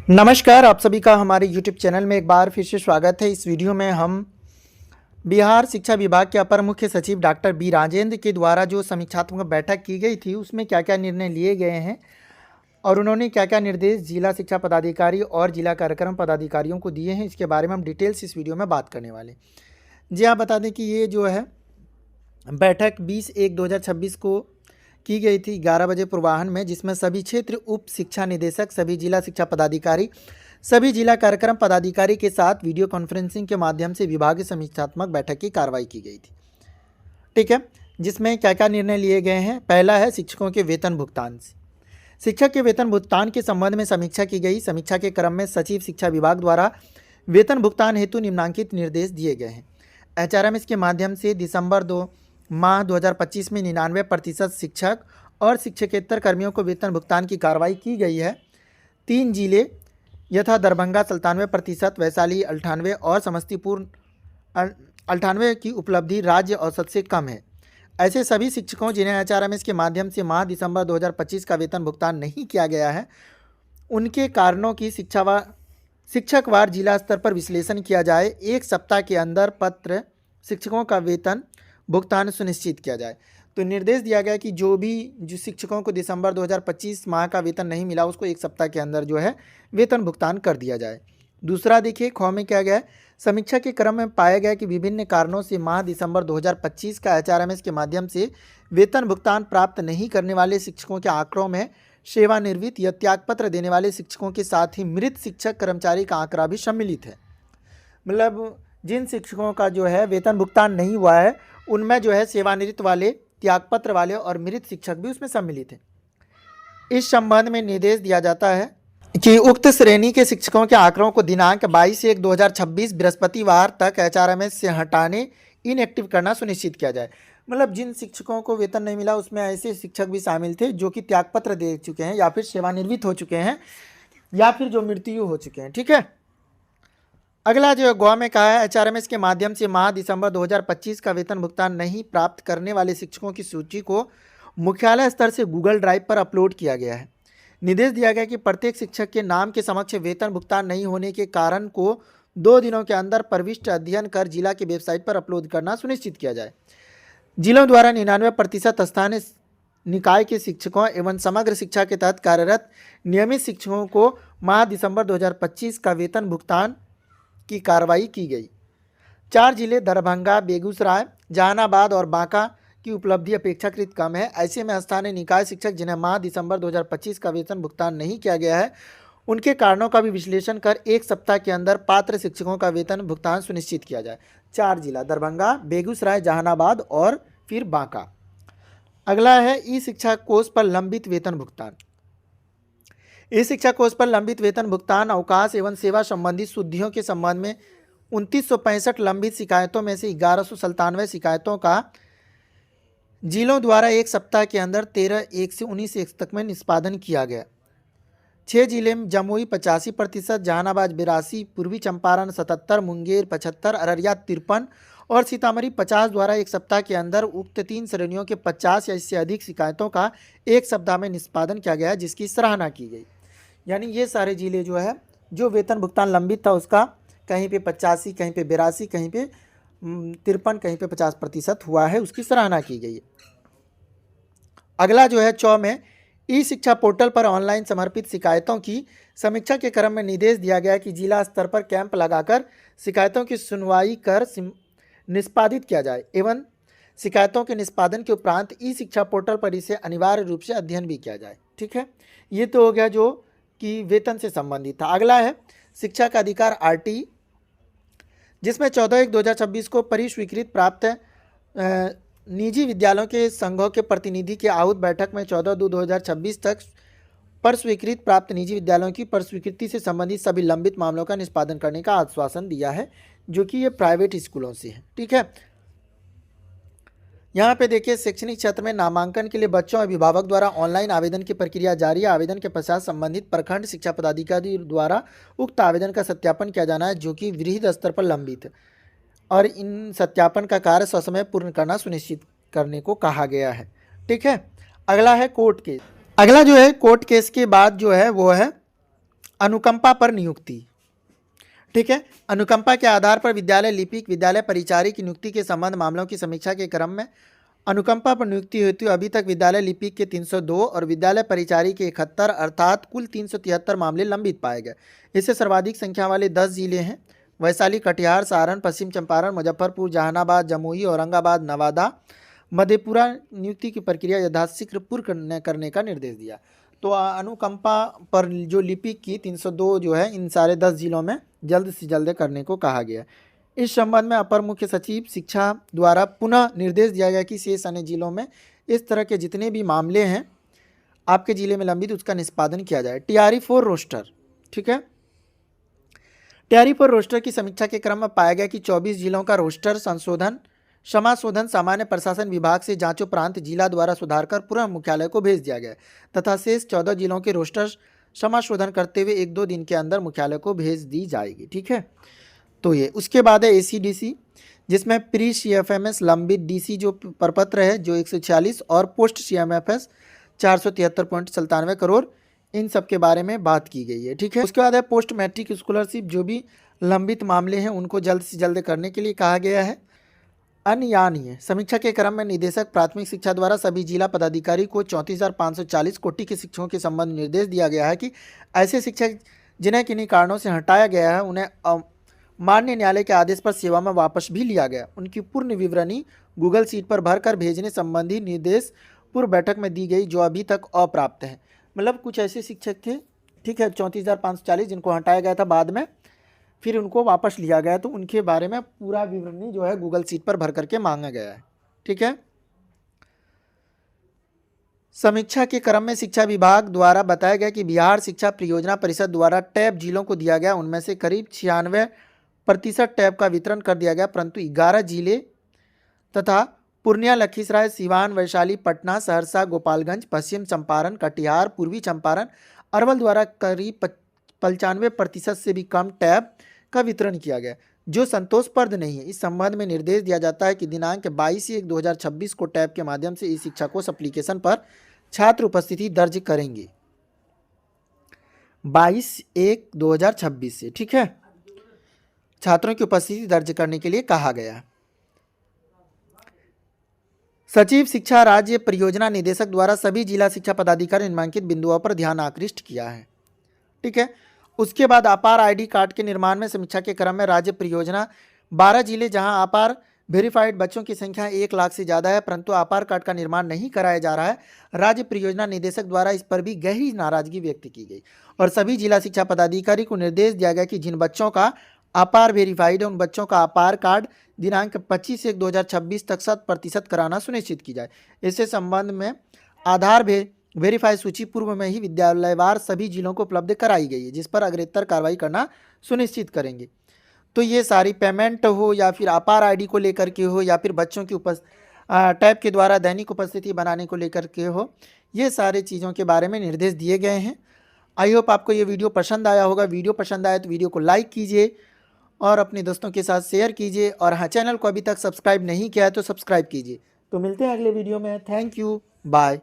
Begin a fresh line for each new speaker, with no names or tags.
नमस्कार, आप सभी का हमारे YouTube चैनल में एक बार फिर से स्वागत है। इस वीडियो में हम बिहार शिक्षा विभाग के अपर मुख्य सचिव डॉक्टर बी राजेंद्र के द्वारा जो समीक्षात्मक बैठक की गई थी उसमें क्या क्या निर्णय लिए गए हैं और उन्होंने क्या क्या निर्देश जिला शिक्षा पदाधिकारी और जिला कार्यक्रम पदाधिकारियों को दिए हैं, इसके बारे में हम डिटेल्स इस वीडियो में बात करने वाले। जी हाँ, बता दें कि ये जो है बैठक 20/1/2026 को की गई थी 11 बजे पूर्वाह्न में, जिसमें सभी क्षेत्र उप शिक्षा निदेशक, सभी जिला शिक्षा पदाधिकारी, सभी जिला कार्यक्रम पदाधिकारी के साथ वीडियो कॉन्फ्रेंसिंग के माध्यम से विभागीय समीक्षात्मक बैठक की कार्रवाई की गई थी। ठीक है, जिसमें क्या क्या निर्णय लिए गए हैं। पहला है शिक्षकों के वेतन भुगतान। शिक्षक के वेतन भुगतान के संबंध में समीक्षा की गई। समीक्षा के क्रम में सचिव शिक्षा विभाग द्वारा वेतन भुगतान हेतु निम्नांकित निर्देश दिए गए हैं। HRMS के माध्यम से दिसंबर 2025 में 99% शिक्षक और शिक्षकेतर कर्मियों को वेतन भुगतान की कार्रवाई की गई है। 3 जिले यथा दरभंगा 97%, वैशाली 98% और समस्तीपुर 98% की उपलब्धि राज्य औसत से कम है। ऐसे सभी शिक्षकों जिन्हें HRMS के माध्यम से माह दिसंबर 2025 का वेतन भुगतान नहीं किया गया है, उनके कारणों की शिक्षकवार जिला स्तर पर विश्लेषण किया जाए। 1 सप्ताह के अंदर पत्र शिक्षकों का वेतन भुगतान सुनिश्चित किया जाए। तो निर्देश दिया गया कि जो शिक्षकों को दिसंबर 2025 माह का वेतन नहीं मिला उसको 1 सप्ताह के अंदर जो है वेतन भुगतान कर दिया जाए। दूसरा देखिए ख में क्या गया है, समीक्षा के क्रम में पाया गया कि विभिन्न कारणों से माह दिसंबर 2025 का HRMS के माध्यम से वेतन भुगतान प्राप्त नहीं करने वाले शिक्षकों के आंकड़ों में सेवानिवृत्त या त्यागपत्र देने वाले शिक्षकों के साथ ही मृत शिक्षक कर्मचारी का आंकड़ा भी सम्मिलित है। मतलब जिन शिक्षकों का जो है वेतन भुगतान नहीं हुआ है उनमें जो है सेवानिवृत्त वाले, त्यागपत्र वाले और मृत शिक्षक भी उसमें सम्मिलित हैं। इस संबंध में निर्देश दिया जाता है कि उक्त श्रेणी के शिक्षकों के आंकड़ों को दिनांक 22/1/2026 बृहस्पतिवार तक HRMS से हटाने, इनएक्टिव करना सुनिश्चित किया जाए। मतलब जिन शिक्षकों को वेतन नहीं मिला उसमें ऐसे शिक्षक भी शामिल थे जो कि त्यागपत्र दे चुके हैं या फिर सेवानिवृत्त हो चुके हैं या फिर जो मृत्यु हो चुके हैं। ठीक है, अगला जो गौ में कहा है HRMS के माध्यम से माह दिसंबर 2025 का वेतन भुगतान नहीं प्राप्त करने वाले शिक्षकों की सूची को मुख्यालय स्तर से गूगल ड्राइव पर अपलोड किया गया है। निर्देश दिया गया कि प्रत्येक शिक्षक के नाम के समक्ष वेतन भुगतान नहीं होने के कारण को 2 दिनों के अंदर प्रविष्ट अध्ययन कर जिला की वेबसाइट पर अपलोड करना सुनिश्चित किया जाए। जिलों द्वारा 99% स्थानीय निकाय के शिक्षकों एवं समग्र शिक्षा के तहत कार्यरत नियमित शिक्षकों को माह दिसंबर 2025 का वेतन भुगतान की कार्रवाई की गई। 4 जिले दरभंगा, बेगूसराय, जहानाबाद और बांका की उपलब्धि अपेक्षाकृत कम है। ऐसे में स्थानीय निकाय शिक्षक जिन्हें माह दिसंबर 2025 का वेतन भुगतान नहीं किया गया है उनके कारणों का भी विश्लेषण कर 1 सप्ताह के अंदर पात्र शिक्षकों का वेतन भुगतान सुनिश्चित किया जाए। 4 जिला दरभंगा, बेगूसराय, जहानाबाद और फिर बांका। अगला है ई शिक्षा कोष पर लंबित वेतन भुगतान। इस शिक्षा कोष पर लंबित वेतन भुगतान अवकाश एवं सेवा संबंधी शुद्धियों के संबंध में 2965 लंबित शिकायतों में से 1197 शिकायतों का जिलों द्वारा 1 सप्ताह के अंदर 13/1 से 19/1 तक में निष्पादन किया गया। 6 जिले में जमुई 85%, जहानाबाद 82%, पूर्वी चंपारण 77%, मुंगेर 75%, अररिया 53% और सीतामढ़ी 50 द्वारा 1 सप्ताह के अंदर उक्त 3 श्रेणियों के 50 या इससे अधिक शिकायतों का 1 सप्ताह में निष्पादन किया गया, जिसकी सराहना की गई। यानी ये सारे जिले जो है जो वेतन भुगतान लंबित था उसका कहीं पे 85, कहीं पे 82, कहीं पे 53, कहीं पे 50% हुआ है, उसकी सराहना की गई है। अगला जो है 4 में ई शिक्षा पोर्टल पर ऑनलाइन समर्पित शिकायतों की समीक्षा के क्रम में निर्देश दिया गया कि जिला स्तर पर कैंप लगाकर शिकायतों की सुनवाई कर निष्पादित किया जाए एवं शिकायतों के निष्पादन के उपरांत ई शिक्षा पोर्टल पर इसे अनिवार्य रूप से अध्ययन भी किया जाए। ठीक है, ये तो हो गया जो कि वेतन से संबंधित था। अगला है शिक्षा का अधिकार RT, जिसमें 14/1/2026 को परिस्वीकृत प्राप्त निजी विद्यालयों के संघों के प्रतिनिधि की आहूत बैठक में 14/2/2026 तक पर स्वीकृत प्राप्त निजी विद्यालयों की पर स्वीकृति से संबंधित सभी लंबित मामलों का निष्पादन करने का आश्वासन दिया है, जो कि ये प्राइवेट स्कूलों से है। ठीक है, यहाँ पे देखिए शैक्षणिक क्षेत्र में नामांकन के लिए बच्चों और अभिभावक द्वारा ऑनलाइन आवेदन की प्रक्रिया जारी है। आवेदन के पश्चात संबंधित प्रखंड शिक्षा पदाधिकारी द्वारा उक्त आवेदन का सत्यापन किया जाना है, जो कि वृहद स्तर पर लंबित है और इन सत्यापन का कार्य ससमय पूर्ण करना सुनिश्चित करने को कहा गया है। ठीक है, अगला है कोर्ट केस। अगला जो है कोर्ट केस के बाद जो है वो है अनुकंपा पर नियुक्ति। ठीक है, अनुकंपा के आधार पर विद्यालय लिपिक, विद्यालय परिचारी की नियुक्ति के संबंध मामलों की समीक्षा के क्रम में अनुकंपा पर नियुक्ति हेतु अभी तक विद्यालय लिपिक के 302 और विद्यालय परिचारी के 71 अर्थात कुल 373 मामले लंबित पाए गए। इससे सर्वाधिक संख्या वाले 10 जिले हैं वैशाली, कटिहार, सारण, पश्चिम चंपारण, मुजफ्फरपुर, जहानाबाद, जमुई, औरंगाबाद, नवादा, मधेपुरा। नियुक्ति की प्रक्रिया यथाशीघ्र पूर्ण करने का निर्देश दिया। तो अनुकंपा पर जो लिपिक की 302 जो है इन सारे 10 जिलों में जल्द से जल्द करने को कहा गया। इस संबंध में अपर मुख्य सचिव शिक्षा द्वारा पुनः निर्देश दिया गया कि शेष अन्य जिलों में इस तरह के जितने भी मामले हैं आपके जिले में लंबित उसका निष्पादन किया जाए। TRE 4 roster. ठीक है, टीआरई 4 रोस्टर की समीक्षा के क्रम में पाया गया कि 24 जिलों का रोस्टर समाशोधन सामान्य प्रशासन विभाग से जांचोपरांत जिला द्वारा सुधार कर पुनः मुख्यालय को भेज दिया गया तथा शेष 14 जिलों के रोस्टर समाशोधन करते हुए 1-2 दिन के अंदर मुख्यालय को भेज दी जाएगी। ठीक है, तो ये उसके बाद है एसीडीसी, जिसमें प्री सीएफएमएस लंबित डीसी जो प्रपत्र है जो 146 और पोस्ट सीएमएफएस 473.97 करोड़, इन सब के बारे में बात की गई है। ठीक है, उसके बाद है पोस्ट मैट्रिक स्कॉलरशिप, जो भी लंबित मामले हैं उनको जल्द से जल्द करने के लिए कहा गया है। अन्य समीक्षा के क्रम में निदेशक प्राथमिक शिक्षा द्वारा सभी जिला पदाधिकारी को 34,540 कोटि के शिक्षकों के संबंध में निर्देश दिया गया है कि ऐसे शिक्षक जिन्हें किन्हीं कारणों से हटाया गया है उन्हें माननीय न्यायालय के आदेश पर सेवा में वापस भी लिया गया, उनकी पूर्ण विवरणी गूगल शीट पर भरकर भेजने संबंधी निर्देश पूर्व बैठक में दी गई जो अभी तक अप्राप्त है। मतलब कुछ ऐसे शिक्षक थे, ठीक है, 34,540 जिनको हटाया गया था, बाद में फिर उनको वापस लिया गया, तो उनके बारे में पूरा विवरणी जो है गूगल शीट पर भर करके मांगा गया है। ठीक है, समीक्षा के क्रम में शिक्षा विभाग द्वारा बताया गया कि बिहार शिक्षा परियोजना परिषद द्वारा टैब जिलों को दिया गया, उनमें से करीब 96% टैब का वितरण कर दिया गया, परंतु 11 जिले तथा पूर्णिया, लखीसराय, सिवान, वैशाली, पटना, सहरसा, गोपालगंज, पश्चिम चंपारण, कटिहार, पूर्वी चंपारण, अरवल द्वारा करीब 95% से भी कम टैब का वितरण किया गया, जो संतोषप्रद नहीं है। इस संबंध में निर्देश दिया जाता है कि दिनांक 22/1/2026 को टैब के माध्यम से ई शिक्षा कोष एप्लीकेशन पर छात्र उपस्थिति दर्ज करेंगे। 22/1/2026 से, ठीक है, छात्रों की उपस्थिति दर्ज करने के लिए कहा गया। सचिव शिक्षा राज्य परियोजना निदेशक द्वारा सभी जिला शिक्षा पदाधिकारी निम्नलिखित बिंदुओं पर ध्यान आकृष्ट किया है। ठीक है, उसके बाद अपार आईडी कार्ड के निर्माण में समीक्षा के क्रम में राज्य परियोजना 12 जिले जहां अपार वेरीफाइड बच्चों की संख्या 1 लाख से ज़्यादा है परंतु आपार कार्ड का निर्माण नहीं कराया जा रहा है, राज्य परियोजना निदेशक द्वारा इस पर भी गहरी नाराजगी व्यक्त की गई और सभी जिला शिक्षा पदाधिकारी को निर्देश दिया गया कि जिन बच्चों का अपार वेरीफाइड है उन बच्चों का अपार कार्ड दिनांक 25/1/2026 तक 100% कराना सुनिश्चित की जाए। इससे संबंध में आधार वेरीफाई सूची पूर्व में ही विद्यालयवार सभी जिलों को उपलब्ध कराई गई है, जिस पर अग्रेतर कार्रवाई करना सुनिश्चित करेंगे। तो ये सारी पेमेंट हो या फिर अपार आईडी को लेकर के हो या फिर बच्चों की टैब के द्वारा दैनिक उपस्थिति बनाने को लेकर के हो, ये सारे चीज़ों के बारे में निर्देश दिए गए हैं। आई होप आपको ये वीडियो पसंद आया होगा। वीडियो पसंद आया तो वीडियो को लाइक कीजिए और अपने दोस्तों के साथ शेयर कीजिए और हाँ, चैनल को अभी तक सब्सक्राइब नहीं किया है तो सब्सक्राइब कीजिए। तो मिलते हैं अगले वीडियो में। Thank you, bye.